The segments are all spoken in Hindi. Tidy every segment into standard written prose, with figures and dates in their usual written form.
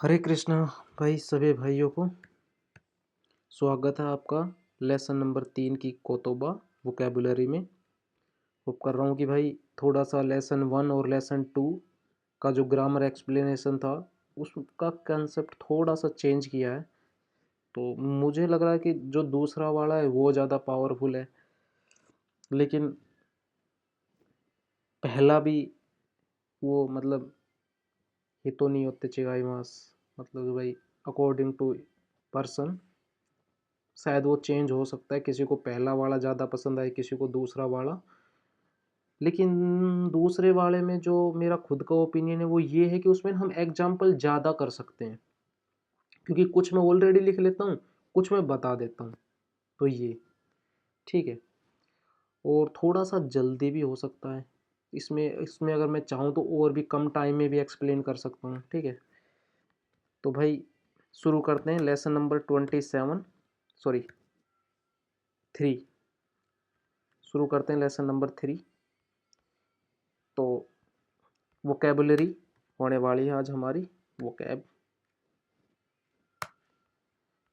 हरे कृष्णा भाई, सभी भाइयों को स्वागत है आपका लेसन नंबर 3 की कोतोबा वोकेबुलरी में। होप कर रहा हूँ कि भाई थोड़ा सा लेसन 1 और लेसन 2 का जो ग्रामर एक्सप्लेनेशन था उसका कंसेप्ट थोड़ा सा चेंज किया है। तो मुझे लग रहा है कि जो दूसरा वाला है वो ज़्यादा पावरफुल है, लेकिन पहला भी वो मतलब हितो नहीं होते चिगाई मास, मतलब कि भाई अकॉर्डिंग टू पर्सन शायद वो चेंज हो सकता है। किसी को पहला वाला ज़्यादा पसंद आए, किसी को दूसरा वाला। लेकिन दूसरे वाले में जो मेरा खुद का ओपिनियन है वो ये है कि उसमें हम एग्जाम्पल ज़्यादा कर सकते हैं, क्योंकि कुछ मैं ऑलरेडी लिख लेता हूँ, कुछ मैं बता देता हूँ। तो ये ठीक है, और थोड़ा सा जल्दी भी हो सकता है। इसमें इसमें अगर मैं चाहूँ तो और भी कम टाइम में भी एक्सप्लेन कर सकता हूँ। ठीक है, तो भाई शुरू करते हैं लेसन नंबर 27, सॉरी 3। शुरू करते हैं लेसन नंबर 3। तो वोकेबुलरी होने वाली है आज हमारी, वोकैब।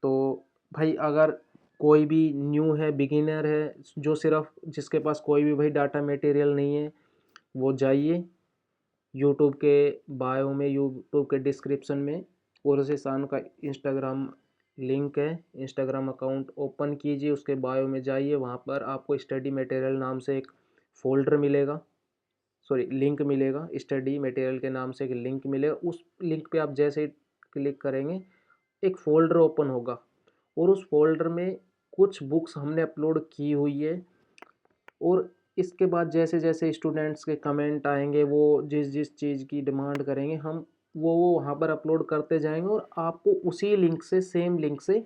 तो भाई अगर कोई भी न्यू है, बिगिनर है, जो सिर्फ जिसके पास कोई भी भाई डाटा मटेरियल नहीं है, वो जाइए यूट्यूब के बायो में, यूट्यूब के डिस्क्रिप्शन में उर्सिसान का इंस्टाग्राम लिंक है। इंस्टाग्राम अकाउंट ओपन कीजिए, उसके बायो में जाइए, वहाँ पर आपको स्टडी मटेरियल नाम से एक फोल्डर मिलेगा, सॉरी लिंक मिलेगा। स्टडी मटेरियल के नाम से एक लिंक मिलेगा। उस लिंक पे आप जैसे ही क्लिक करेंगे एक फ़ोल्डर ओपन होगा, और उस फोल्डर में कुछ बुक्स हमने अपलोड की हुई है। और इसके बाद जैसे जैसे स्टूडेंट्स के कमेंट आएंगे, वो जिस जिस चीज़ की डिमांड करेंगे, हम वो वहाँ पर अपलोड करते जाएंगे, और आपको उसी लिंक से, सेम लिंक से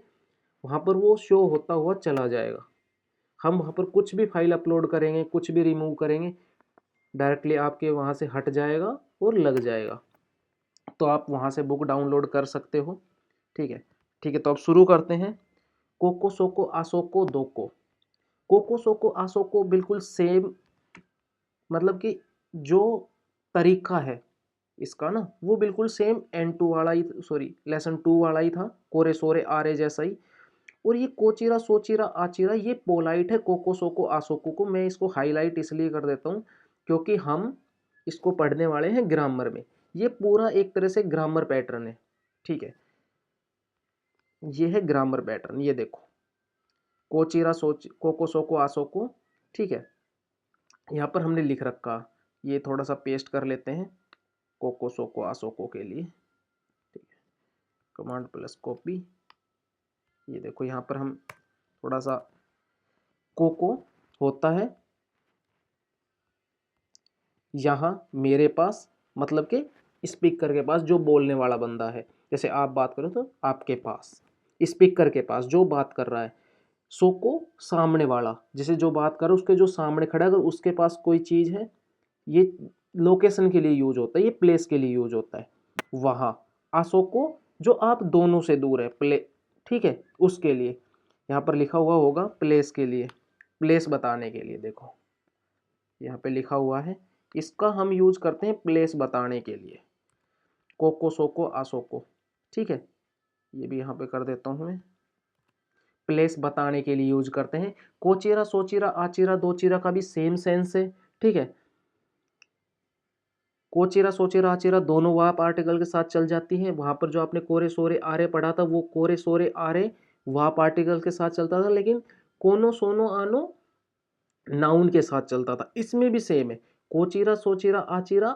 वहाँ पर वो शो होता हुआ चला जाएगा। हम वहाँ पर कुछ भी फाइल अपलोड करेंगे, कुछ भी रिमूव करेंगे, डायरेक्टली आपके वहाँ से हट जाएगा और लग जाएगा। तो आप वहाँ से बुक डाउनलोड कर सकते हो। ठीक है, ठीक है, तो अब शुरू करते हैं। कोको सोको आसोको दोको। कोको सोको आसोको बिल्कुल सेम, मतलब कि जो तरीका है इसका ना, वो बिल्कुल सेम N2 वाला ही, सॉरी लेसन 2 वाला ही था, कोरे सोरे आरे जैसा ही। और ये कोचिरा सोचिरा आचिरा ये पोलाइट है कोको सोको आसोको को। मैं इसको हाईलाइट इसलिए कर देता हूँ क्योंकि हम इसको पढ़ने वाले हैं ग्रामर में। ये पूरा एक तरह से ग्रामर पैटर्न है। ठीक है, ये है ग्रामर पैटर्न। ये देखो, कोचिरा सोच कोको सोको आसोको। ठीक है, यहाँ पर हमने लिख रखा, ये थोड़ा सा पेस्ट कर लेते हैं कोको सोको आसोको के लिए। ठीक है, कमांड प्लस कॉपी। ये देखो यहाँ पर हम थोड़ा सा, कोको होता है यहाँ मेरे पास, मतलब कि स्पीकर के पास, जो बोलने वाला बंदा है। जैसे आप बात करो तो आपके पास, स्पीकर के पास जो बात कर रहा है। सोको सामने वाला, जैसे जो बात कर रहा है उसके जो सामने खड़ा है, अगर उसके पास कोई चीज़ है, ये लोकेशन के लिए यूज होता है, ये प्लेस के लिए यूज होता है। वहाँ आसोको जो आप दोनों से दूर है, प्ले, ठीक है, उसके लिए। यहाँ पर लिखा हुआ होगा प्लेस के लिए, प्लेस बताने के लिए। देखो यहाँ पे लिखा हुआ है, इसका हम यूज करते हैं प्लेस बताने के लिए, कोको सोको आसोको। ठीक है, ये भी यहाँ पे कर देता हूँ मैं, प्लेस बताने के लिए यूज करते हैं। कोचिरा सोचिरा आचिरा दोचिरा का भी सेम सेंस है। ठीक है, कोचिरा सोचिरा आचिरा दोनों वाप आर्टिकल के साथ चल जाती हैं। वहां पर जो आपने कोरे सोरे आरे पढ़ा था, वो कोरे सोरे आरे वाप आर्टिकल के साथ चलता था, लेकिन कोनो सोनो आनो नाउन के साथ चलता था। इसमें भी सेम है, कोचिरा सोचिरा आचिरा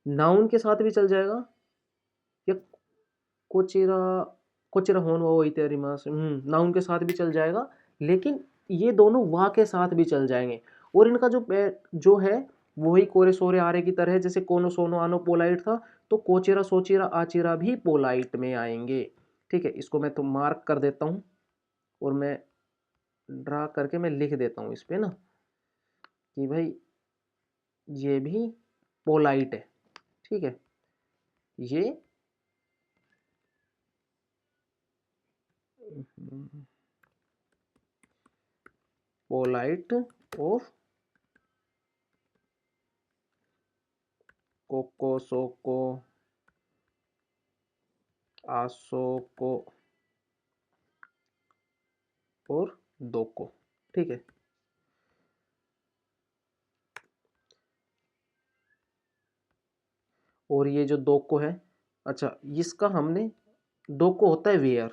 नाउन के साथ भी चल जाएगा, या कोचिरा कोचिरा होन वो वही तेरी माँ से नाउन के साथ भी चल जाएगा, लेकिन ये दोनों वा के साथ भी चल जाएंगे। और इनका जो है वही कोरे सोरे आरे की तरह है। जैसे कोनो सोनो आनो पोलाइट था, तो कोचिरा सोचिरा आचिरा भी पोलाइट में आएंगे। ठीक है, इसको मैं तो मार्क कर देता हूँ, और मैं ड्रा करके मैं लिख देता हूँ इस पे ना, कि भाई ये भी पोलाइट है। ठीक है, ये पोलाइट ऑफ कोको सोको आसोको और दोको, ठीक है। और ये जो दोको है, अच्छा इसका हमने, दोको होता है वेयर,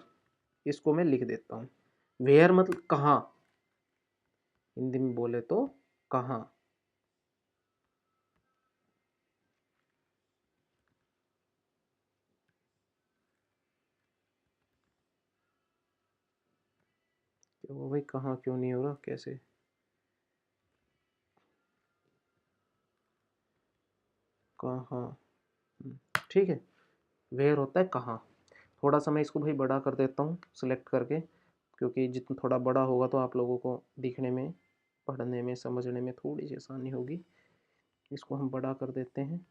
इसको मैं लिख देता हूँ। वेयर मतलब कहाँ, हिंदी में बोले तो कहाँ। वो भाई कहाँ क्यों नहीं हो रहा, कैसे, कहाँ, ठीक है। वेयर होता है कहाँ। थोड़ा सा मैं इसको भाई बड़ा कर देता हूँ सिलेक्ट करके, क्योंकि जितना थोड़ा बड़ा होगा तो आप लोगों को दिखने में, पढ़ने में, समझने में थोड़ी सी आसानी होगी। इसको हम बड़ा कर देते हैं।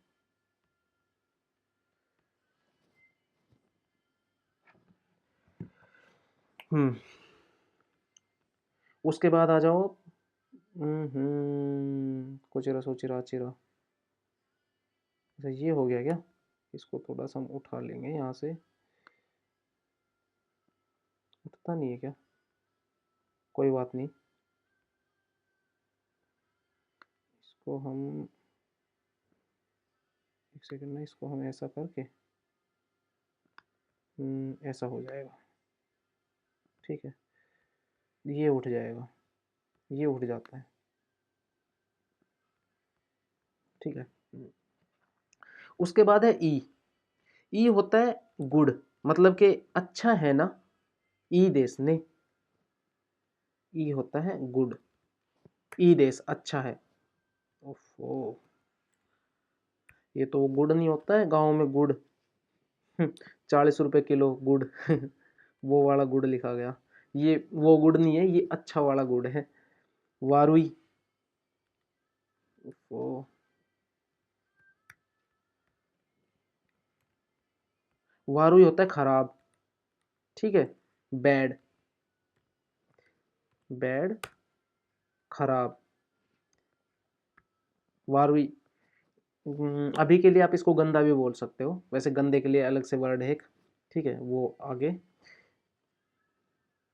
उसके बाद आ जाओ, कोचिरा सोचिरा आचिरा, अच्छा ये हो गया क्या, इसको थोड़ा सा हम उठा लेंगे यहाँ से, उठता नहीं है क्या, कोई बात नहीं। इसको हम, एक सेकंड ना, इसको हम ऐसा करके, ऐसा हो जाएगा, ठीक है। ये उठ जाएगा, ये उठ जाता है, ठीक है। उसके बाद है ई। ई होता है गुड, मतलब कि अच्छा है ना, ई देश ने, ई होता है गुड, ई देश अच्छा है। ओफो, ये तो गुड़ नहीं होता है गांव में गुड़, 40 रुपए किलो गुड़, वो वाला गुड़ लिखा गया। ये वो गुड़ नहीं है, ये अच्छा वाला गुड़ है। वारुई, ओफो, वारुई होता है खराब, ठीक है। बैड, बैड खराब, वारुई। अभी के लिए आप इसको गंदा भी बोल सकते हो, वैसे गंदे के लिए अलग से वर्ड है एक, ठीक है, वो आगे।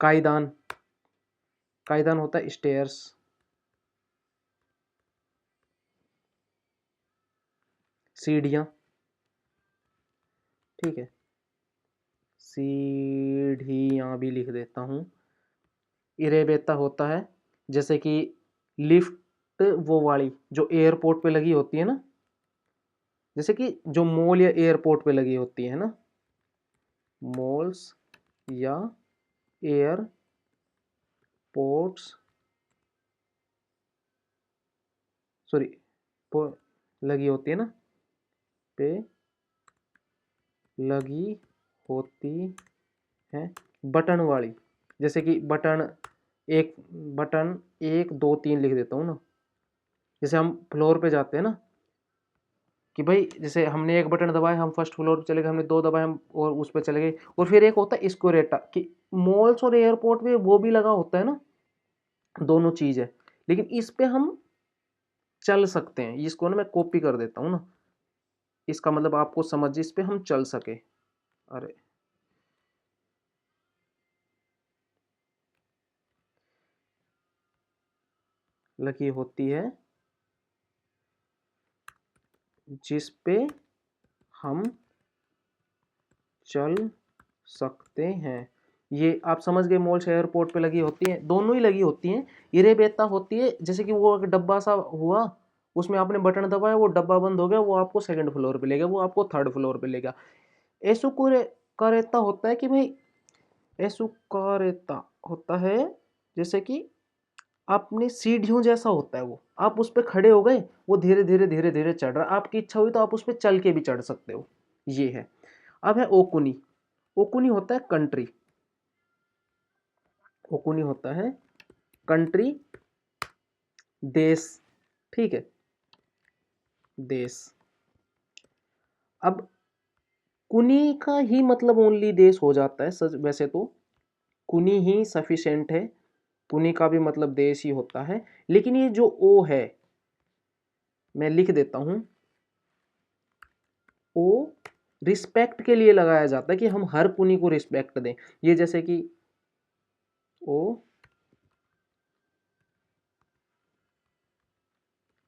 कायदान, कायदान होता है स्टेयर्स, सीढ़ियाँ, ठीक है, सीढ़ियाँ भी लिख देता हूँ। इरेबेता होता है, जैसे कि लिफ्ट, वो वाली जो एयरपोर्ट पे लगी होती है ना, जैसे कि जो मॉल या एयरपोर्ट पे लगी होती है ना, मॉल्स या एयरपोर्ट्स, सॉरी, लगी होती है ना, पे लगी होती है, बटन वाली, जैसे कि बटन एक, बटन 1 2 3 लिख देता हूँ ना। जैसे हम फ्लोर पे जाते हैं ना, कि भाई जैसे हमने एक बटन दबाया, हम फर्स्ट फ्लोर पे चले गए, हमने 2 दबाए हम और उस पर चले गए। और फिर एक होता है स्क्वेरेटा, कि मॉल्स और एयरपोर्ट पे वो भी लगा होता है ना, दोनों चीज है, लेकिन इस पे हम चल सकते हैं। इसको ना मैं कॉपी कर देता हूँ ना, इसका मतलब आपको समझ, इस पे हम चल सके। अरे लगी होती है जिस पे हम चल सकते हैं, ये आप समझ गए। मॉल से एयरपोर्ट पे लगी होती है, दोनों ही लगी होती हैं। इरेबेता होती है जैसे कि वो एक डब्बा सा हुआ, उसमें आपने बटन दबाया, वो डब्बा बंद हो गया, वो आपको सेकंड फ्लोर पे ले गया, वो आपको थर्ड फ्लोर पे ले गया। एसुकुरे करेता होता है कि भाई, एसुकारेता होता है जैसे कि आपने सीढ़ियों जैसा होता है, वो आप उस पर खड़े हो गए, वो धीरे धीरे धीरे धीरे चढ़ रहा है, आपकी इच्छा हुई तो आप उस पर चल के भी चढ़ सकते हो, ये है। अब है ओकुनी। ओकुनी होता है कंट्री, ओकुनी होता है कंट्री, देश, ठीक है, देश। अब कुनी का ही मतलब ओनली देश हो जाता है, सच वैसे तो कुनी ही सफिशिएंट है, कुनी का भी मतलब देश ही होता है, लेकिन ये जो ओ है, मैं लिख देता हूं, ओ रिस्पेक्ट के लिए लगाया जाता है कि हम हर पुनी को रिस्पेक्ट दें। ये जैसे कि ओ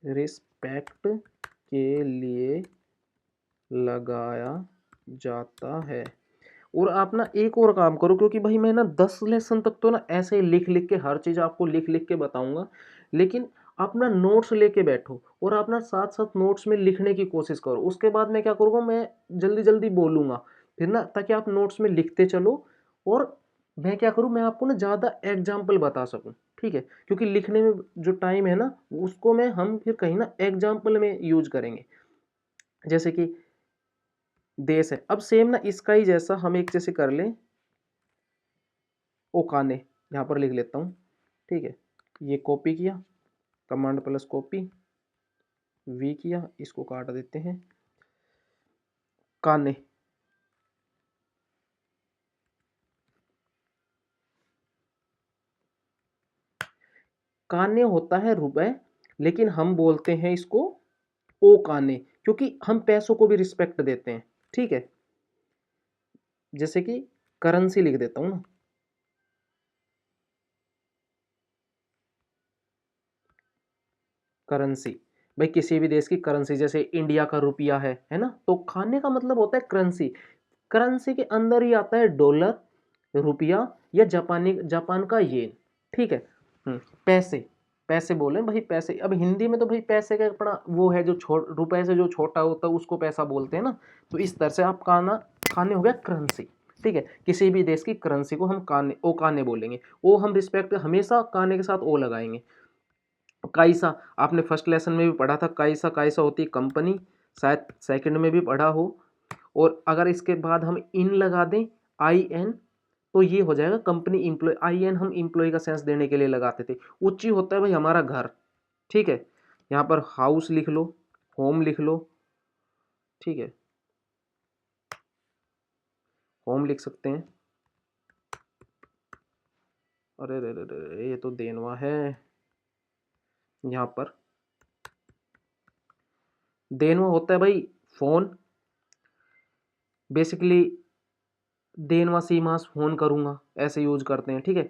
रिस्पेक्ट के लिए लगाया जाता है। और आप ना एक और काम करो, क्योंकि भाई मैं ना 10 लेसन तक तो ना ऐसे ही लिख लिख के हर चीज़ आपको लिख लिख के बताऊंगा, लेकिन आप ना नोट्स लेके बैठो और आप ना साथ साथ नोट्स में लिखने की कोशिश करो। उसके बाद मैं क्या करूँगा, मैं जल्दी जल्दी बोलूँगा फिर ना, ताकि आप नोट्स में लिखते चलो और मैं क्या करूँ, मैं आपको ना ज़्यादा एग्जाम्पल बता सकूँ। ठीक है, क्योंकि लिखने में जो टाइम है ना उसको मैं हम फिर कहीं ना एग्जाम्पल में यूज करेंगे। जैसे कि देश है, अब सेम ना इसका ही जैसा हम एक जैसे कर लें ओकाने, यहाँ पर लिख लेता हूँ। ठीक है, ये कॉपी किया, कमांड प्लस कॉपी, वी किया, इसको काट देते हैं। काने, काने होता है रुपए, लेकिन हम बोलते हैं इसको ओ काने, क्योंकि हम पैसों को भी रिस्पेक्ट देते हैं। ठीक है, जैसे कि करेंसी लिख देता हूँ ना, करेंसी, भाई किसी भी देश की करेंसी, जैसे इंडिया का रुपया है ना, तो खाने का मतलब होता है करेंसी। करेंसी के अंदर ही आता है डॉलर, रुपया या जापान का येन। ठीक है। पैसे, पैसे बोले भाई, पैसे। अब हिंदी में तो भाई पैसे का अपना वो है, जो रुपए से जो छोटा होता है उसको पैसा बोलते हैं ना। तो इस तरह से आप खाने हो गया करेंसी। ठीक है, किसी भी देश की करेंसी को हम काने बोलेंगे। ओ हम रिस्पेक्ट हमेशा काने के साथ ओ लगाएंगे। काइसा, आपने फर्स्ट लेसन में भी पढ़ा था, काइसा, काइसा होती है कंपनी, शायद सेकंड में भी पढ़ा हो। और अगर इसके बाद हम इन लगा दें, आई एन, तो ये हो जाएगा कंपनी इंप्लॉय। आई एन हम इंप्लॉय का सेंस देने के लिए लगाते थे। उच्ची होता है भाई हमारा घर। ठीक है, यहाँ पर हाउस लिख लो, होम लिख लो। ठीक है, होम लिख सकते हैं। अरे रे रे रे, ये तो देनवा है। यहाँ पर देनवा होता है भाई phone. Basically Denwa Seema's phone करूंगा, ऐसे यूज करते हैं। ठीक है,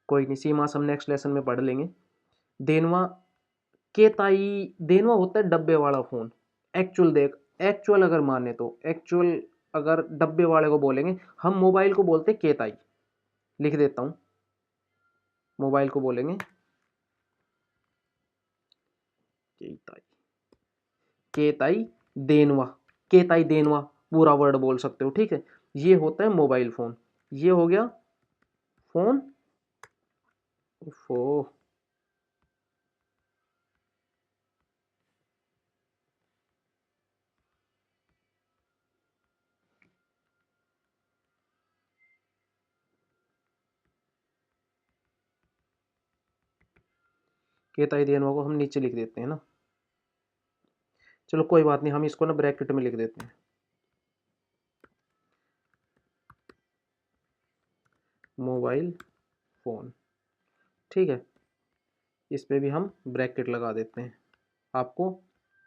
कोई नहीं, सीमास हम नेक्स्ट लेसन में पढ़ लेंगे। देनवा के ताई, देनवा होता है डब्बे वाला फोन। एक्चुअल देख, एक्चुअल अगर माने तो एक्चुअल, अगर डब्बे वाले को बोलेंगे, हम मोबाइल को बोलते हैं केताई। लिख देता हूं, मोबाइल को बोलेंगे केताई। केताई देनवा, केताई देनवा पूरा वर्ड बोल सकते हो। ठीक है, ये होता है मोबाइल फोन। ये हो गया फोन। ओफो, केताई देनवा को हम नीचे लिख देते हैं ना। चलो कोई बात नहीं, हम इसको ना ब्रैकेट में लिख देते हैं, मोबाइल फोन। ठीक है, इस पे भी हम ब्रैकेट लगा देते हैं। आपको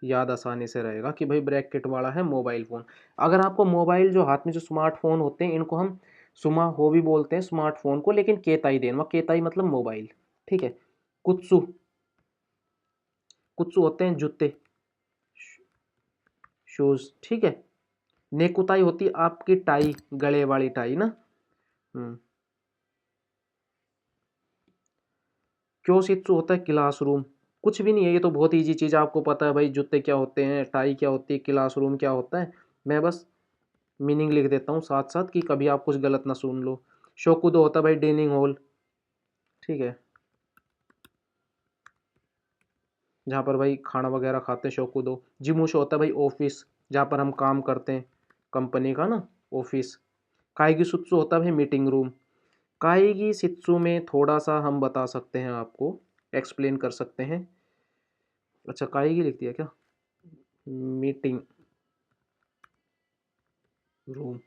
याद आसानी से रहेगा कि भाई ब्रैकेट वाला है मोबाइल फ़ोन। अगर आपको मोबाइल जो हाथ में जो स्मार्टफोन होते हैं, इनको हम सुमा हो भी बोलते हैं स्मार्टफोन को, लेकिन केताई देनवा, केताई मतलब मोबाइल। ठीक है, कुत्सु, कुत्सु होते हैं जूते, शूज। ठीक है, नेकुताई होती है आपकी टाई, गले वाली टाई ना। हम्म, क्योशित्सु होता है क्लासरूम। कुछ भी नहीं है, ये तो बहुत ईजी चीज़, आपको पता है भाई जूते क्या होते हैं, टाई क्या होती है, क्लासरूम क्या होता है। मैं बस मीनिंग लिख देता हूँ साथ साथ, कि कभी आप कुछ गलत ना सुन लो। शोकुदो होता है भाई डाइनिंग हॉल। ठीक है, जहाँ पर भाई खाना वगैरह खाते हैं, शोकुदो। जिमुशो होता है भाई ऑफिस, जहाँ पर हम काम करते हैं, कंपनी का ना ऑफिस। काइगी सुत्सु होता है भाई मीटिंग रूम। काइगी सित्सु में थोड़ा सा हम बता सकते हैं आपको, एक्सप्लेन कर सकते हैं। अच्छा, काइगी लिख दिया क्या, मीटिंग रूम।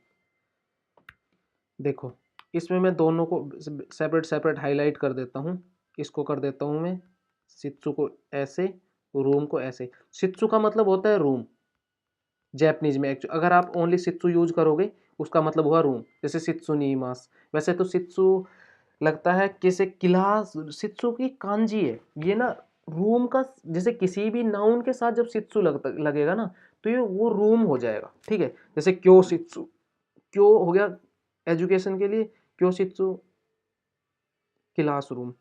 देखो, इसमें मैं दोनों को सेपरेट सेपरेट हाईलाइट कर देता हूँ। इसको कर देता हूँ मैं शित्सु को ऐसे, रूम को ऐसे। शित्सु का मतलब होता है रूम, जैपनीज में एक्चुअली अगर आप ओनली शित्सु यूज करोगे उसका मतलब हुआ रूम, जैसे शित्सु नीमास। वैसे तो शित्सु लगता है किसे किला, शित्सु की कांजी है ये ना, रूम का, जैसे किसी भी नाउन के साथ जब शित्सु लगेगा ना तो ये वो रूम हो जाएगा, ठीक है। जैसे क्यों शित्सु, क्यों हो गया एजुकेशन के लिए, क्यों शित्सु क्लासरूम।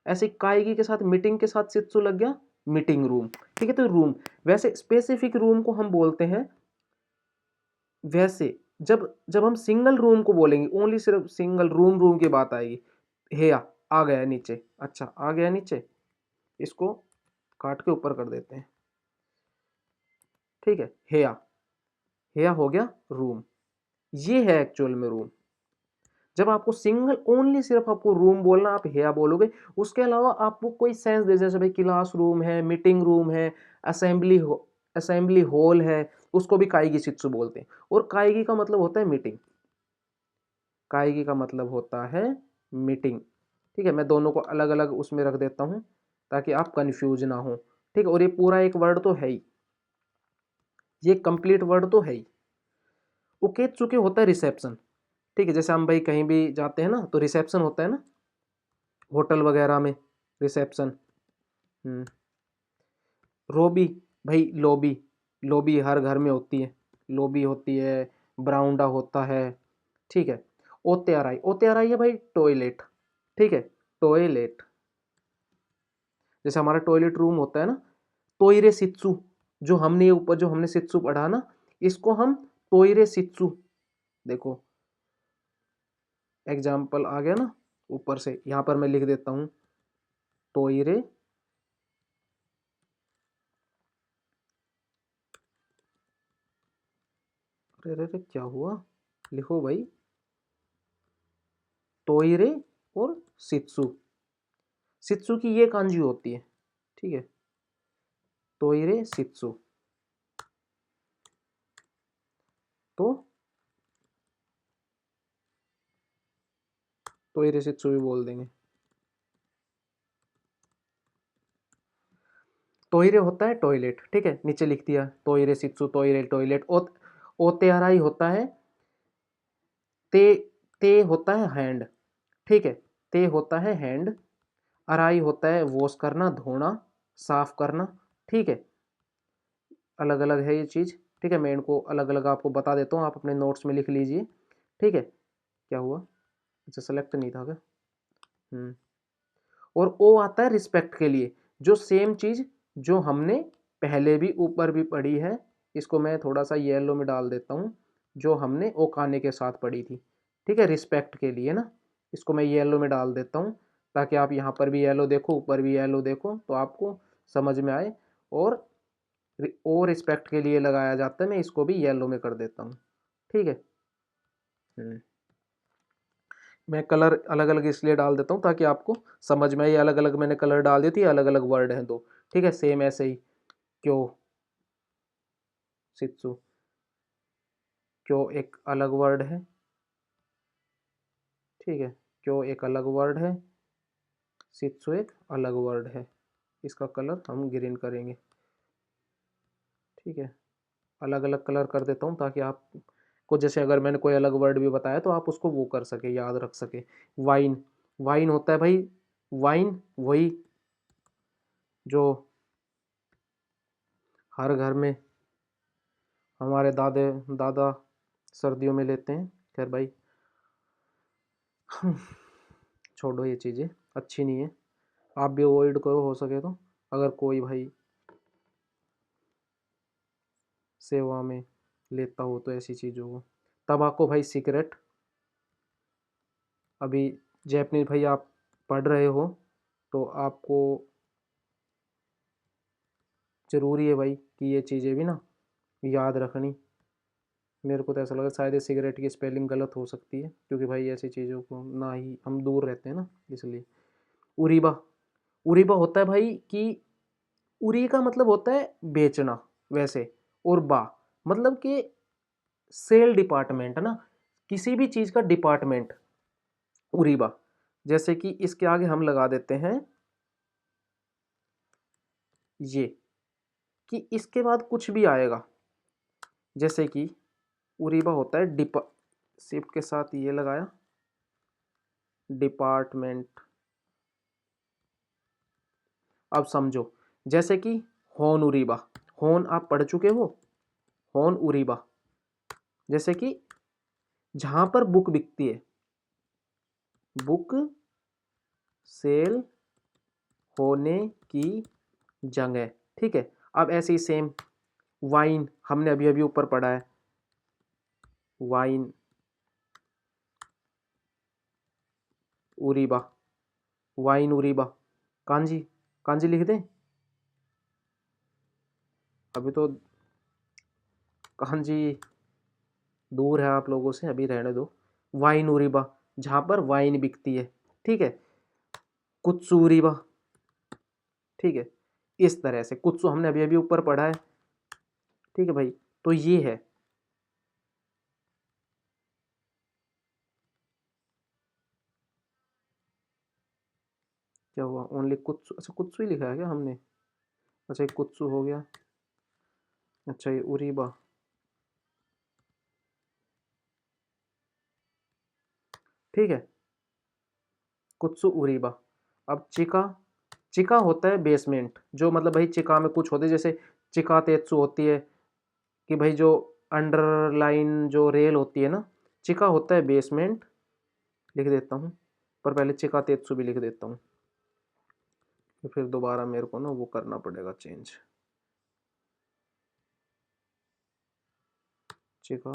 ऐसे काइगी के साथ मीटिंग के साथ शित्सु लग गया मीटिंग रूम, ठीक है। तो रूम, वैसे स्पेसिफिक रूम को हम बोलते हैं, वैसे जब जब हम सिंगल रूम को बोलेंगे, ओनली सिर्फ सिंगल रूम, रूम की बात आएगी, हेया आ गया नीचे, अच्छा आ गया नीचे, इसको काट के ऊपर कर देते हैं, ठीक है। हेया, हेया हो गया रूम, ये है एक्चुअल में रूम। जब आपको सिंगल ओनली सिर्फ आपको रूम बोलना, आप हेया बोलोगे, उसके अलावा आपको कोई सेंस दे, जैसे भाई क्लास रूम है, मीटिंग रूम है, असेंबली हॉल है, उसको भी काइगी शित्सु बोलते हैं। और काइगी का मतलब होता है मीटिंग, काइगी का मतलब होता है मीटिंग, ठीक है। मैं दोनों को अलग अलग उसमें रख देता हूं ताकि आप कंफ्यूज ना हो, ठीक है। और ये पूरा एक वर्ड तो है ही, ये कंप्लीट वर्ड तो है ही। उकेत्सुके होता है रिसेप्शन, ठीक है। जैसे हम भाई कहीं भी जाते हैं ना तो रिसेप्शन होता है ना, होटल वगैरह में रिसेप्शन। रोबी, भाई लॉबी, लॉबी हर घर में होती है, लॉबी होती है, ब्राउंडा होता है, ठीक है। ओतेराई, ओतेराई है भाई टॉयलेट, ठीक है, टॉयलेट। जैसे हमारा टॉयलेट रूम होता है ना, तोइरे सित्सु, जो हमने ऊपर जो हमने सित्सु पढ़ा ना, इसको हम तोइरे सित्सु, देखो एग्जाम्पल आ गया ना ऊपर से, यहां पर मैं लिख देता हूं तोइरे, अरे अरे अरे, क्या हुआ, लिखो भाई तोइरे और सित्सु, सित्सु की ये कांजी होती है, ठीक है, तोइरे सित्सु। तो तोइरे सित्सु भी बोल देंगे। तोइरे होता है टॉयलेट, ठीक है, नीचे लिख दिया तोइरे सित्सु, तोइरे टॉयलेट। ओतेराई होता है, ते ते होता है हैंड, ठीक है, ते होता है हैंड। अराई होता है वॉश करना, धोना, साफ करना, ठीक है। अलग अलग है ये चीज़, ठीक है। मैं इनको अलग अलग आपको बता देता हूँ, आप अपने नोट्स में लिख लीजिए, ठीक है। क्या हुआ, अच्छा सेलेक्ट नहीं था क्या। और ओ आता है रिस्पेक्ट के लिए, जो सेम चीज़ जो हमने पहले भी ऊपर भी पढ़ी है, इसको मैं थोड़ा सा येलो में डाल देता हूँ, जो हमने ओकाने के साथ पढ़ी थी, ठीक है, रिस्पेक्ट के लिए ना, इसको मैं येलो में डाल देता हूँ ताकि आप यहाँ पर भी येलो देखो, ऊपर भी येलो देखो, तो आपको समझ में आए। और ओ रिस्पेक्ट के लिए लगाया जाता है, मैं इसको भी येलो में कर देता हूँ, ठीक है। मैं कलर अलग अलग इसलिए डाल देता हूँ ताकि आपको समझ में, ये अलग अलग मैंने कलर डाल दी थी, अलग अलग वर्ड हैं दो, ठीक है। सेम ऐसे ही क्यों सित्सु, क्यों एक अलग वर्ड है, ठीक है, क्यों एक अलग वर्ड है, सित्सु एक अलग वर्ड है। इसका कलर हम ग्रीन करेंगे, ठीक है। अलग अलग कलर कर देता हूँ ताकि आप को, जैसे अगर मैंने कोई अलग वर्ड भी बताया तो आप उसको वो कर सके, याद रख सके। वाइन, वाइन होता है भाई, वाइन वही जो हर घर में हमारे दादे दादा सर्दियों में लेते हैं। खैर भाई छोड़ो, ये चीज़ें अच्छी नहीं है, आप भी अवॉइड करो हो सके तो। अगर कोई भाई सेवा में लेता हो तो ऐसी चीज़ों को। तंबाकू भाई सिगरेट, अभी जैपनीज भाई आप पढ़ रहे हो तो आपको ज़रूरी है भाई कि ये चीज़ें भी ना याद रखनी। मेरे को तो ऐसा लगा शायद ये सिगरेट की स्पेलिंग गलत हो सकती है, क्योंकि भाई ऐसी चीज़ों को ना ही हम दूर रहते हैं ना, इसलिए। उरीबा, उरीबा होता है भाई कि उरी का मतलब होता है बेचना वैसे, और बा मतलब कि सेल डिपार्टमेंट है ना, किसी भी चीज़ का डिपार्टमेंट, उरीबा। जैसे कि इसके आगे हम लगा देते हैं ये, कि इसके बाद कुछ भी आएगा, जैसे कि उरीबा होता है डिपा, शिफ्ट के साथ ये लगाया, डिपार्टमेंट। अब समझो, जैसे कि होन उरीबा, होन आप पढ़ चुके हो, होन उरीबा, जैसे कि जहां पर बुक बिकती है, बुक सेल होने की जगह, ठीक है। अब ऐसे ही सेम वाइन, हमने अभी अभी ऊपर पढ़ा है, वाइन उरीबा, वाइन उरीबा, कांजी, कांजी लिख दें, अभी तो कांजी दूर है आप लोगों से, अभी रहने दो। वाइन उरीबा, जहां पर वाइन बिकती है, ठीक है। कुत्सु उरीबा, ठीक है। इस तरह से कुत्सु हमने अभी अभी ऊपर पढ़ा है, ठीक है भाई। तो ये है, क्या हुआ, ओनली कुत्सु, अच्छा कुत्सु ही लिखा है क्या हमने, अच्छा ये कुत्सु हो गया, अच्छा ये उरीबा, ठीक है, कुत्सु उरीबा। अब चिका, चिका होता है बेसमेंट, जो मतलब भाई चिका में कुछ होते हैं, जैसे चिका तेत्सु होती है कि भाई जो अंडरलाइन जो रेल होती है ना, चिका होता है बेसमेंट, लिख देता हूँ, पर पहले चिका तेत्सु भी लिख देता हूँ, तो फिर दोबारा मेरे को ना वो करना पड़ेगा चेंज, चिका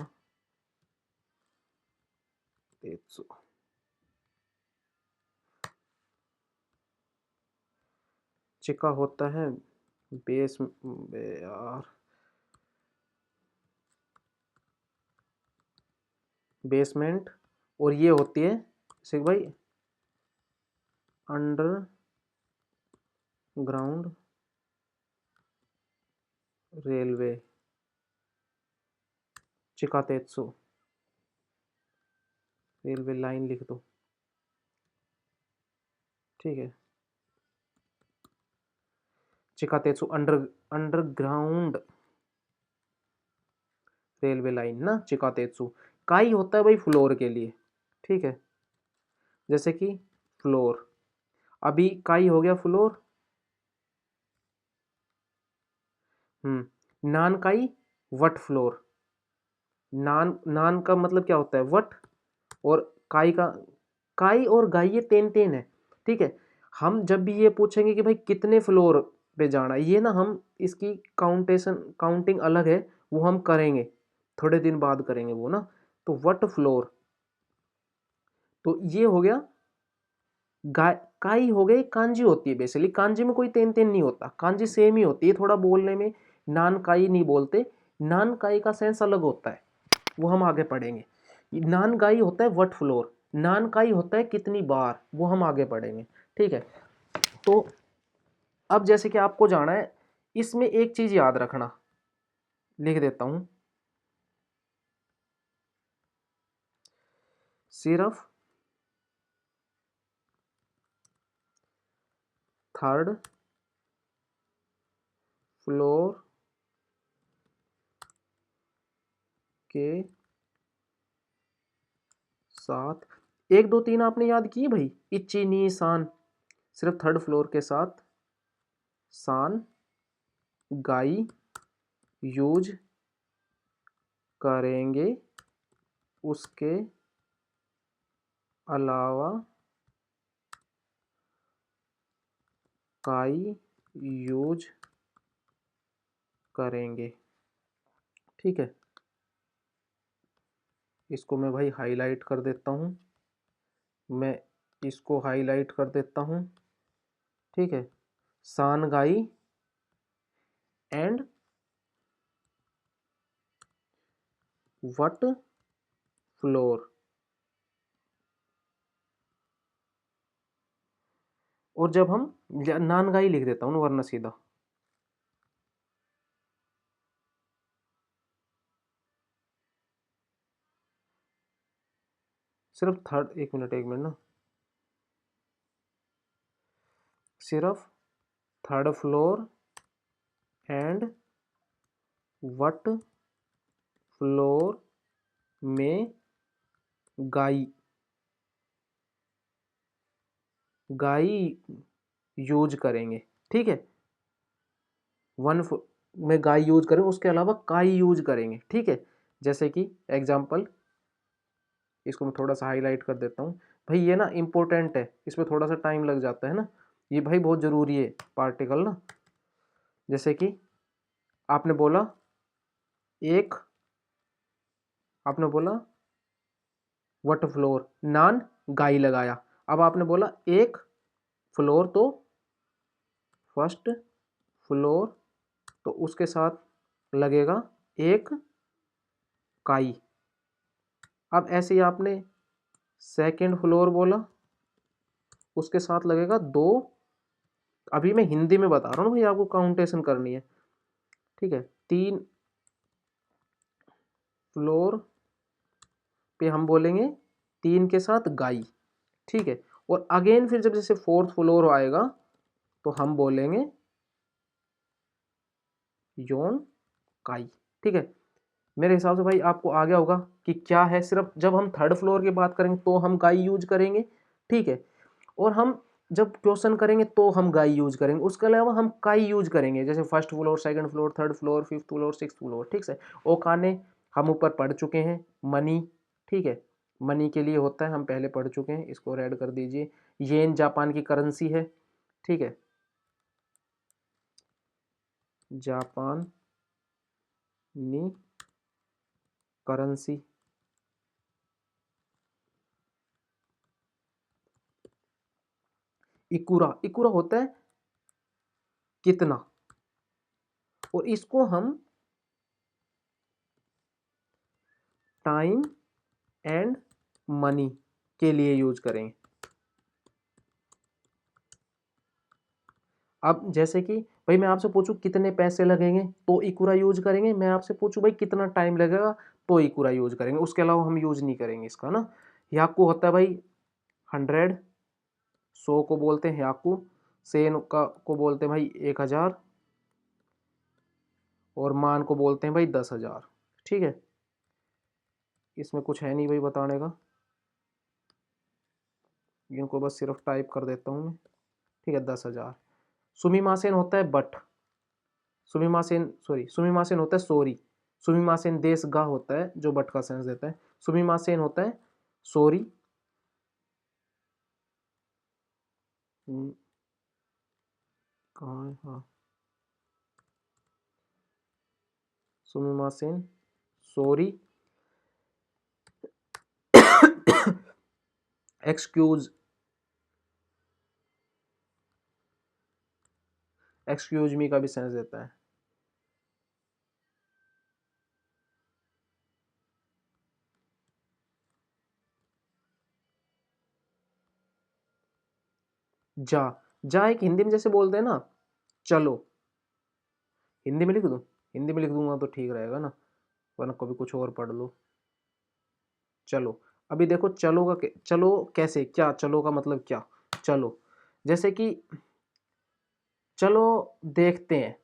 तेत्सु, चिका होता है बेस, यार बेसमेंट, और ये होती है सिख भाई अंडर ग्राउंड रेलवे, चिका तेत्सु, रेलवे लाइन लिख दो, ठीक है। चिका तेत्सु अंडर, अंडरग्राउंड रेलवे लाइन ना, चिका तेत्सु। काई होता है भाई फ्लोर के लिए, ठीक है, जैसे कि फ्लोर, अभी काई हो गया फ्लोर, नान काई वट फ्लोर, नान, नान का मतलब क्या होता है वट, और काई का, काई और गाई ये तेन तेन है, ठीक है। हम जब भी ये पूछेंगे कि भाई कितने फ्लोर पे जाना है, ये ना हम इसकी काउंटेशन, काउंटिंग अलग है, वो हम करेंगे, थोड़े दिन बाद करेंगे वो ना। तो वट फ्लोर, तो ये हो गया, गाय, काई हो गई, कांजी होती है बेसिकली, कांजी में कोई तेन तेन नहीं होता, कांजी सेम ही होती है, थोड़ा बोलने में नान काई नहीं बोलते, नान काई का सेंस अलग होता है, वो हम आगे पढ़ेंगे। नान गाई होता है वट फ्लोर, नान काई होता है कितनी बार, वो हम आगे पढ़ेंगे, ठीक है। तो अब जैसे कि आपको जाना है, इसमें एक चीज याद रखना, लिख देता हूं, सिर्फ थर्ड फ्लोर के साथ, एक दो तीन आपने याद किए भाई, इच्ची नी सान, सिर्फ थर्ड फ्लोर के साथ सान गाई यूज करेंगे, उसके अलावा काई यूज करेंगे, ठीक है। इसको मैं भाई हाईलाइट कर देता हूँ, मैं इसको हाईलाइट कर देता हूँ, ठीक है। सानगाई एंड वट फ्लोर, और जब हम नानगाई लिख देता हूँ वरना सीधा, सिर्फ थर्ड, एक मिनट ना, सिर्फ third floor and what floor में गाई यूज करेंगे। ठीक है, में गाई यूज करेंगे, उसके अलावा काई यूज करेंगे। ठीक है, जैसे कि एग्जाम्पल, इसको मैं थोड़ा सा हाईलाइट कर देता हूँ भाई, ये ना इम्पोर्टेंट है, इसमें थोड़ा सा टाइम लग जाता है ना, ये भाई बहुत ज़रूरी है पार्टिकल ना। जैसे कि आपने बोला एक, आपने बोला वट फ्लोर, नान गाई लगाया। अब आपने बोला एक फ्लोर, तो फर्स्ट फ्लोर, तो उसके साथ लगेगा एक काई। अब ऐसे ही आपने सेकंड फ्लोर बोला, उसके साथ लगेगा दो, अभी मैं हिंदी में बता रहा हूँ भाई, आपको काउंटेशन करनी है। ठीक है, तीन फ्लोर पे हम बोलेंगे तीन के साथ गाई। ठीक है, और अगेन फिर जब जैसे फोर्थ फ्लोर आएगा तो हम बोलेंगे योन काई। ठीक है, मेरे हिसाब से भाई आपको आ गया होगा कि क्या है। सिर्फ जब हम थर्ड फ्लोर की बात करेंगे तो हम गाई यूज करेंगे। ठीक है, और हम जब क्वेश्चन करेंगे तो हम गाई यूज करेंगे, उसके अलावा हम काई यूज करेंगे, जैसे first floor, second floor, third floor, fifth floor, six floor. ठीक है, ओकाने हम ऊपर पढ़ चुके हैं, मनी। ठीक है, मनी के लिए होता है, हम पहले पढ़ चुके हैं, इसको रेड कर दीजिए। येन जापान की करेंसी है। ठीक है, जापान नी करेंसी। इकुरा, इकुरा होता है कितना, और इसको हम टाइम एंड मनी के लिए यूज करेंगे। अब जैसे कि भाई मैं आपसे पूछूं कितने पैसे लगेंगे तो इकुरा यूज करेंगे, मैं आपसे पूछूं भाई कितना टाइम लगेगा तो इकुरा यूज करेंगे, उसके अलावा हम यूज नहीं करेंगे इसका ना। याकू होता है भाई 100, 100 को बोलते हैं याकू, सेन का को बोलते हैं भाई 1000, और मान को बोलते हैं भाई 10,000। ठीक है, इसमें कुछ है नहीं भाई बताने का, इनको बस सिर्फ टाइप कर देता हूँ मैं। ठीक है, 10,000। सुमिमासेन होता है बट, सुमिमासेन सॉरी, सुमिमासेन होता है सॉरी, सुमिमासेन देश गा होता है जो बट का सेंस देता है, सुमिमासेन होता है सॉरी। कहाँ है, हाँ, सुमिमासेन सॉरी, एक्सक्यूज, एक्सक्यूज मी का भी सेंस देता है। जा, जा एक हिंदी में जैसे बोलते हैं ना चलो, हिंदी में लिख दूं, हिंदी में लिख दूंगा तो ठीक रहेगा ना, वरना कभी कुछ और पढ़ लो। चलो, अभी देखो चलो का चलो कैसे, क्या चलो का मतलब क्या, चलो जैसे कि चलो देखते हैं,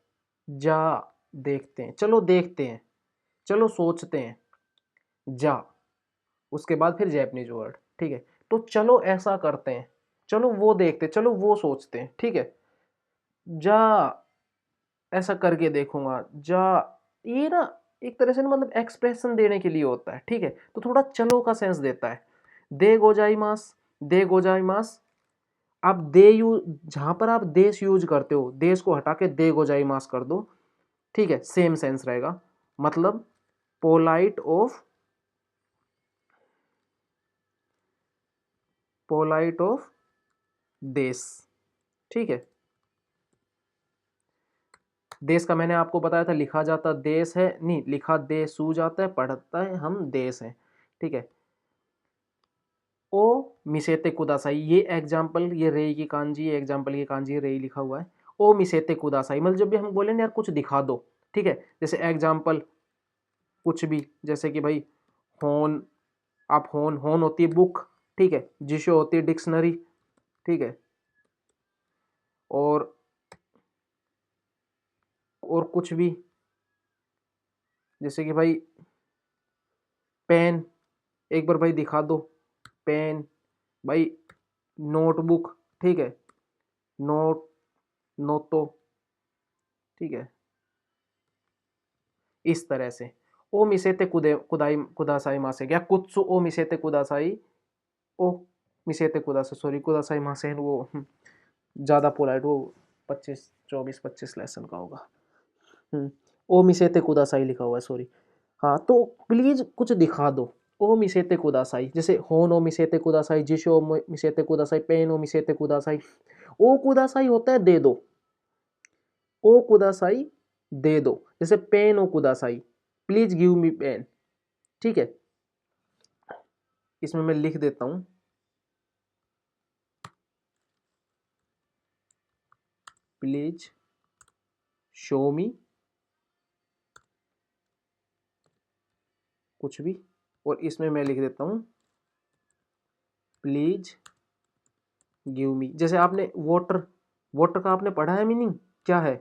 जा देखते हैं, चलो देखते हैं, चलो सोचते हैं, जा, उसके बाद फिर जैपनीज वर्ड। ठीक है, तो चलो ऐसा करते हैं, चलो वो देखते हैं, चलो वो सोचते हैं। ठीक है, जा ऐसा करके देखूंगा, जा, ये ना एक तरह से ना मतलब एक्सप्रेशन देने के लिए होता है। ठीक है, तो थोड़ा चलो का सेंस देता है। दे गोजाइमास, दे गोजाइमास, आप दे यू, जहां पर आप देश यूज करते हो, देश को हटा के दे गोजाइमास कर दो। ठीक है, सेम सेंस रहेगा, मतलब पोलाइट ऑफ, पोलाइट ऑफ देश। ठीक है, देश का मैंने आपको बताया था, लिखा जाता देश है, नहीं लिखा देशू जाता है, पढ़ता है हम देश है। ठीक है, ओ मिसेते कुदासाई, ये एग्जाम्पल, ये रेई की कांजी, ये एग्जाम्पल की कांजी, रेई लिखा हुआ है। ओ मिसेते कुदासाई मतलब जब भी हम बोले ना यार कुछ दिखा दो। ठीक है, जैसे एग्जाम्पल कुछ भी, जैसे कि भाई होन, आप होन, होन होती है बुक। ठीक है, जिशो होती है डिक्शनरी। ठीक है, और कुछ भी, जैसे कि भाई पेन, एक बार भाई दिखा दो, पेन भाई, नोटबुक, ठीक है, नोट, नोटो, ठीक है, इस तरह से। ओ मिसेते कुदासाई मासे, या कुत्सु ओ मिसेते कुदासाई, ओ मिसेते कुदासाई, सॉरी कुदासाई मासे वो ज़्यादा पोलाइट, वो 25 लेसन का होगा। ओ मिसेते कुदासाई लिखा हुआ है, सॉरी। हाँ तो प्लीज कुछ दिखा दो। ओ मिसेते कुदासाई, जैसे होन ओ मिसेते कुदासाई, जिशो ओ मिसेते कुदासाई, पेन ओ मिसेते कुदासाई। ओ कुदासाई होता है दे दो, ओ कुदासाई दे दो, जैसे पेन ओ कुदासाई, प्लीज गिव मी पेन, ठीक है। इसमें मैं लिख देता हूं, प्लीज शो मी, कुछ भी, और इसमें मैं लिख देता हूं प्लीज गिव मी। जैसे आपने वाटर, वाटर का आपने पढ़ा है मीनिंग क्या है,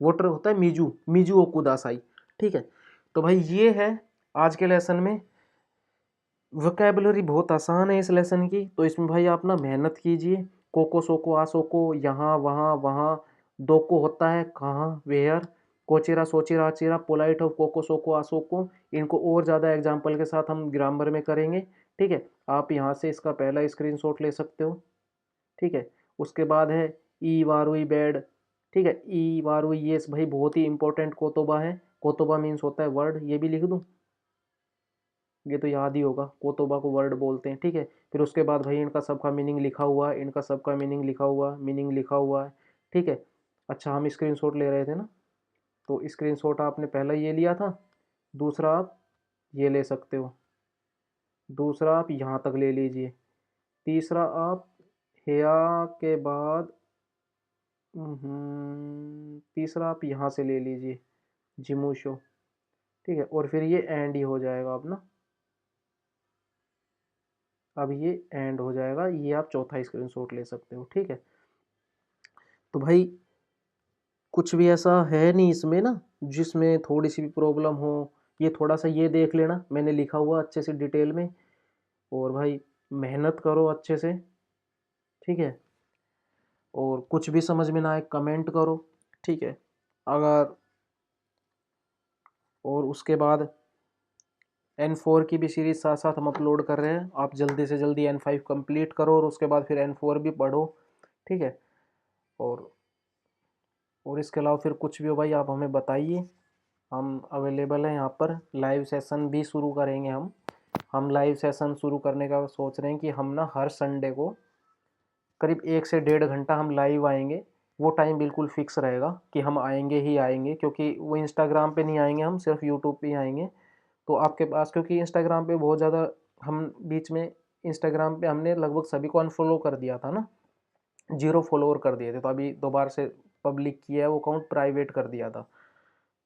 वाटर होता है मिजू, मिजू ओ कुदासाई, ठीक है। तो भाई ये है आज के लेसन में। वोकैबुलरी बहुत आसान है इस लेसन की, तो इसमें भाई आप ना मेहनत कीजिए। कोको सोको आसोको, यहाँ वहाँ वहाँ, दोको होता है कहाँ वेयर, कोचिरा सोचिरा आचिरा, पोलाइट ऑफ कोको सोको आसोको, इनको और ज़्यादा एग्जाम्पल के साथ हम ग्रामर में करेंगे, ठीक है। आप यहाँ से इसका पहला स्क्रीनशॉट ले सकते हो, ठीक है। उसके बाद है ई वारुई बेड, ठीक है, ई वारुई, ये भाई बहुत ही इंपॉर्टेंट कोतोबा है। कोतोबा मीन्स होता है वर्ड, ये भी लिख दूँ, ये तो याद ही होगा, कोतोबा को वर्ड बोलते हैं, ठीक है। फिर उसके बाद भाई इनका सबका मीनिंग लिखा हुआ है, इनका सबका मीनिंग लिखा हुआ, मीनिंग लिखा हुआ है, ठीक है। अच्छा हम स्क्रीनशॉट ले रहे थे ना, तो स्क्रीनशॉट आपने पहला ये लिया था, दूसरा आप ये ले सकते हो, दूसरा आप यहाँ तक ले लीजिए, तीसरा आप हेया के बाद तीसरा आप यहाँ से ले लीजिए, जिमूशो, ठीक है। और फिर ये एंड ही हो जाएगा अपना, अब ये एंड हो जाएगा, ये आप चौथा स्क्रीनशॉट ले सकते हो, ठीक है। तो भाई कुछ भी ऐसा है नहीं इसमें ना जिसमें थोड़ी सी भी प्रॉब्लम हो, ये थोड़ा सा ये देख लेना, मैंने लिखा हुआ अच्छे से डिटेल में। और भाई मेहनत करो अच्छे से, ठीक है। और कुछ भी समझ में ना आए कमेंट करो, ठीक है। अगर, और उसके बाद N4 की भी सीरीज साथ साथ हम अपलोड कर रहे हैं, आप जल्दी से जल्दी N5 कंप्लीट करो और उसके बाद फिर N4 भी पढ़ो, ठीक है। और इसके अलावा फिर कुछ भी हो भाई आप हमें बताइए, हम अवेलेबल हैं यहाँ पर। लाइव सेशन भी शुरू करेंगे हम लाइव सेशन शुरू करने का सोच रहे हैं कि हम ना हर संडे को करीब 1 से 1.5 घंटा हम लाइव आएंगे। वो टाइम बिल्कुल फिक्स रहेगा कि हम आएंगे ही आएंगे, क्योंकि वो इंस्टाग्राम पे नहीं आएंगे, हम सिर्फ यूट्यूब पे ही आएंगे। तो आपके पास, क्योंकि इंस्टाग्राम पे बहुत ज़्यादा, हम बीच में इंस्टाग्राम पे हमने लगभग सभी को अनफॉलो कर दिया था ना, 0 फॉलोअर कर दिए थे, तो अभी दोबारा से पब्लिक किया है, वो अकाउंट प्राइवेट कर दिया था,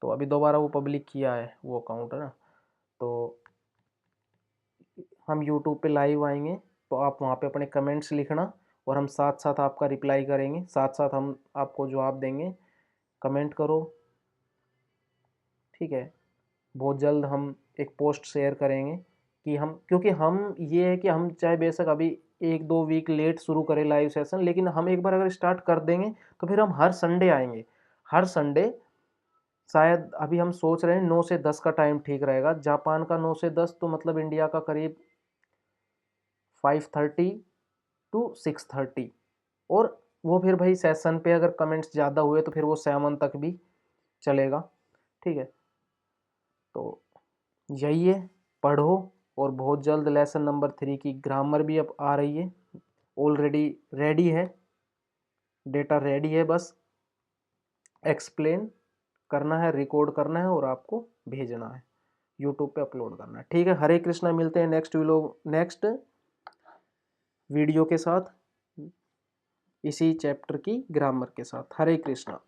तो अभी दोबारा वो पब्लिक किया है वो अकाउंट, है ना। तो हम यूट्यूब पे लाइव आएंगे, तो आप वहाँ पे अपने कमेंट्स लिखना, और हम साथ साथ आपका रिप्लाई करेंगे, साथ साथ हम आपको जवाब देंगे। कमेंट करो, ठीक है। बहुत जल्द हम एक पोस्ट शेयर करेंगे कि हम, क्योंकि हम ये है कि हम चाहे बेशक अभी 1-2 वीक लेट शुरू करें लाइव सेशन, लेकिन हम एक बार अगर स्टार्ट कर देंगे तो फिर हम हर संडे आएंगे, हर संडे। शायद अभी हम सोच रहे हैं 9 से 10 का टाइम ठीक रहेगा, जापान का 9 से 10, तो मतलब इंडिया का करीब 5:30 टू 6:30। और वो फिर भाई सेशन पे अगर कमेंट्स ज़्यादा हुए तो फिर वो 7 तक भी चलेगा, ठीक है। तो यही है, पढ़ो, और बहुत जल्द लेसन नंबर 3 की ग्रामर भी अब आ रही है, ऑलरेडी रेडी है, डेटा रेडी है, बस एक्सप्लेन करना है, रिकॉर्ड करना है और आपको भेजना है, यूट्यूब पे अपलोड करना है, ठीक है। हरे कृष्णा, मिलते हैं नेक्स्ट वीडियो के साथ, इसी चैप्टर की ग्रामर के साथ। हरे कृष्णा।